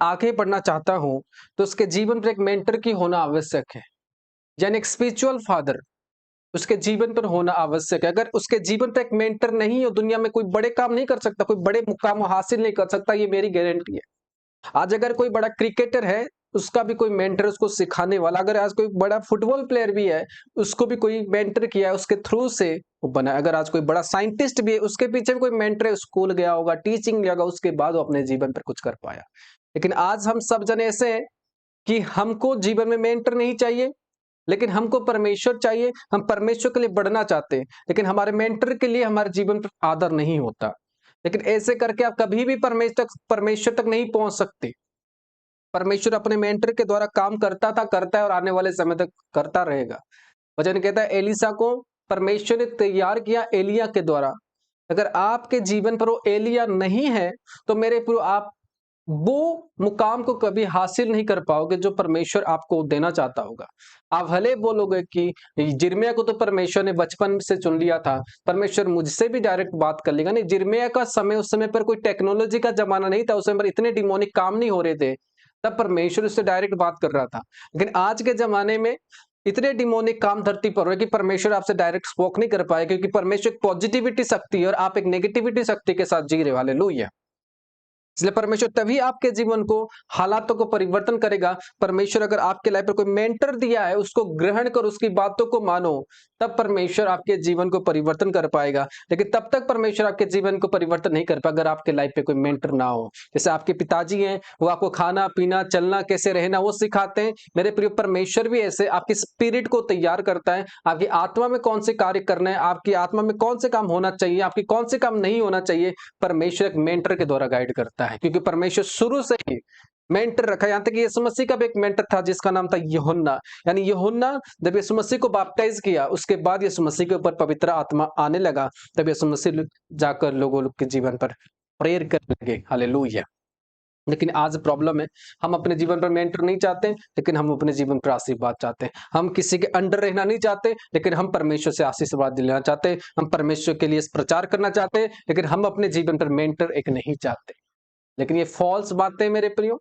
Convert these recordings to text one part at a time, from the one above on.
आगे बढ़ना चाहता हूँ, तो उसके जीवन पर एक मेंटर की होना आवश्यक है। यानी एक स्पिरिचुअल फादर उसके जीवन पर होना आवश्यक है। अगर उसके जीवन पे एक मेंटर नहीं हो, दुनिया में कोई बड़े काम नहीं कर सकता, कोई बड़े मुकाम हासिल नहीं कर सकता, ये मेरी गारंटी है। आज अगर कोई बड़ा क्रिकेटर है, उसका भी कोई मेंटर उसको सिखाने वाला, अगर आज कोई बड़ा फुटबॉल प्लेयर भी है, उसको भी कोई मेंटर किया है, उसके थ्रू से वो बना है। अगर आज कोई बड़ा साइंटिस्ट भी है, उसके पीछे भी कोई मेंटर है, स्कूल गया होगा, टीचिंग लिया होगा, उसके बाद वो अपने जीवन पर कुछ कर पाया। लेकिन आज हम सब जने ऐसे हैं कि हमको जीवन में मेंटर नहीं चाहिए, लेकिन हमको परमेश्वर चाहिए। हम परमेश्वर के लिए बढ़ना चाहते हैं, लेकिन हमारे मेंटर के लिए हमारे जीवन पर आदर नहीं होता। लेकिन ऐसे करके आप कभी भी परमेश्वर तक नहीं पहुंच सकते। परमेश्वर अपने मेंटर के द्वारा काम करता था, करता है और आने वाले समय तक करता रहेगा। वचन कहता है एलीशा को परमेश्वर ने तैयार किया एलिय्याह के द्वारा। अगर आपके जीवन पर वो एलिय्याह नहीं है, तो मेरे प्रिय आप वो मुकाम को कभी हासिल नहीं कर पाओगे जो परमेश्वर आपको देना चाहता होगा। आप भले बोलोगे कि जिर्मिया को तो परमेश्वर ने बचपन से चुन लिया था, परमेश्वर मुझसे भी डायरेक्ट बात कर लेगा। नहीं, जिर्मिया का समय उस समय पर कोई टेक्नोलॉजी का जमाना नहीं था, उस समय पर इतने डिमोनिक काम नहीं हो रहे थे, तब परमेश्वर उससे डायरेक्ट बात कर रहा था। लेकिन आज के जमाने में इतने डिमोनिक काम धरती पर हो रहे कि परमेश्वर आपसे डायरेक्ट स्पोक नहीं कर पाए, क्योंकि परमेश्वर एक पॉजिटिविटी शक्ति है और आप एक नेगेटिविटी शक्ति के साथ जी रहे वाले। हालेलुया। इसलिए परमेश्वर तभी आपके जीवन को, हालातों को परिवर्तन करेगा। परमेश्वर अगर आपके लाइफ पर कोई मेंटर दिया है, उसको ग्रहण करो, उसकी बातों को मानो, तब परमेश्वर आपके जीवन को परिवर्तन कर पाएगा। लेकिन तब तक परमेश्वर आपके जीवन को परिवर्तन नहीं कर पाएगा अगर आपके लाइफ पे कोई मेंटर ना हो। जैसे आपके पिताजी हैं, वो आपको खाना पीना चलना कैसे रहना वो सिखाते हैं। मेरे प्रिय, परमेश्वर भी ऐसे आपकी स्पिरिट को तैयार करता है। आपकी आत्मा में कौन से कार्य करना है, आपकी आत्मा में कौन से काम होना चाहिए, आपकी कौन से काम नहीं होना चाहिए, परमेश्वर एक मेंटर के द्वारा गाइड करता है। क्योंकि परमेश्वर शुरू से ही मेंटर रखा। यहां तक यीशु मसीह का भी एक मेंटर था जिसका नाम था यूहन्ना। यानी यूहन्ना जब यीशु मसीह को बैप्टाइज किया, उसके बाद यीशु मसीह के ऊपर पवित्र आत्मा आने लगा, तब यीशु मसीह जाकर लोगों के जीवन पर प्रेयर करने लगे। हालेलुया। लेकिन आज प्रॉब्लम है, हम अपने जीवन पर मेंटर नहीं चाहते, लेकिन हम अपने जीवन पर आशीर्वाद चाहते हैं। हम किसी के अंडर रहना नहीं चाहते, लेकिन हम परमेश्वर से आशीर्वाद लेना चाहते हैं। हम परमेश्वर के लिए प्रचार करना चाहते हैं, लेकिन हम अपने जीवन पर मेंटर एक नहीं चाहते। लेकिन ये फॉल्स बातें मेरे प्रियो।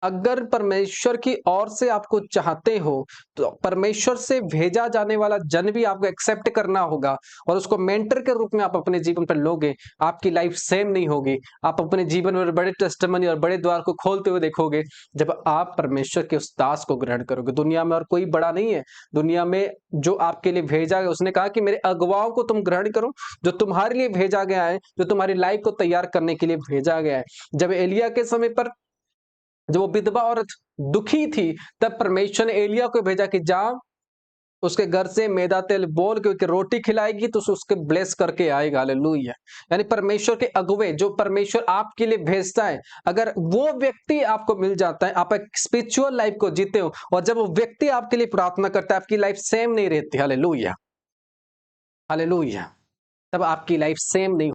अगर परमेश्वर की ओर से आपको चाहते हो, तो परमेश्वर से भेजा जाने वाला जन भी आपको एक्सेप्ट करना होगा और उसको मेंटर के रूप में आप अपने जीवन पर लोगे। आपकी लाइफ सेम नहीं होगी। आप अपने जीवन में बड़े टेस्टिमनी और बड़े द्वार को खोलते हुए देखोगे जब आप परमेश्वर के उस दास को ग्रहण करोगे। दुनिया में और कोई बड़ा नहीं है। दुनिया में जो आपके लिए भेजा गया, उसने कहा कि मेरे अगुवाओं को तुम ग्रहण करो, जो तुम्हारे लिए भेजा गया है, जो तुम्हारी लाइफ को तैयार करने के लिए भेजा गया है। जब एलिय्याह के समय पर जब वो विधवा औरत दुखी थी, तब परमेश्वर ने एलिय्याह को भेजा कि जा उसके घर से मैदा तेल बोल के रोटी खिलाएगी तो उसके ब्लेस करके आएगा। हालेलुया। यानी परमेश्वर के अगुवे जो परमेश्वर आपके लिए भेजता है, अगर वो व्यक्ति आपको मिल जाता है, आप एक स्पिरिचुअल लाइफ को जीते हो, और जब वो व्यक्ति आपके लिए प्रार्थना करता है, आपकी लाइफ सेम नहीं रहती। हालेलुया। हालेलुया। तब आपकी लाइफ सेम नहीं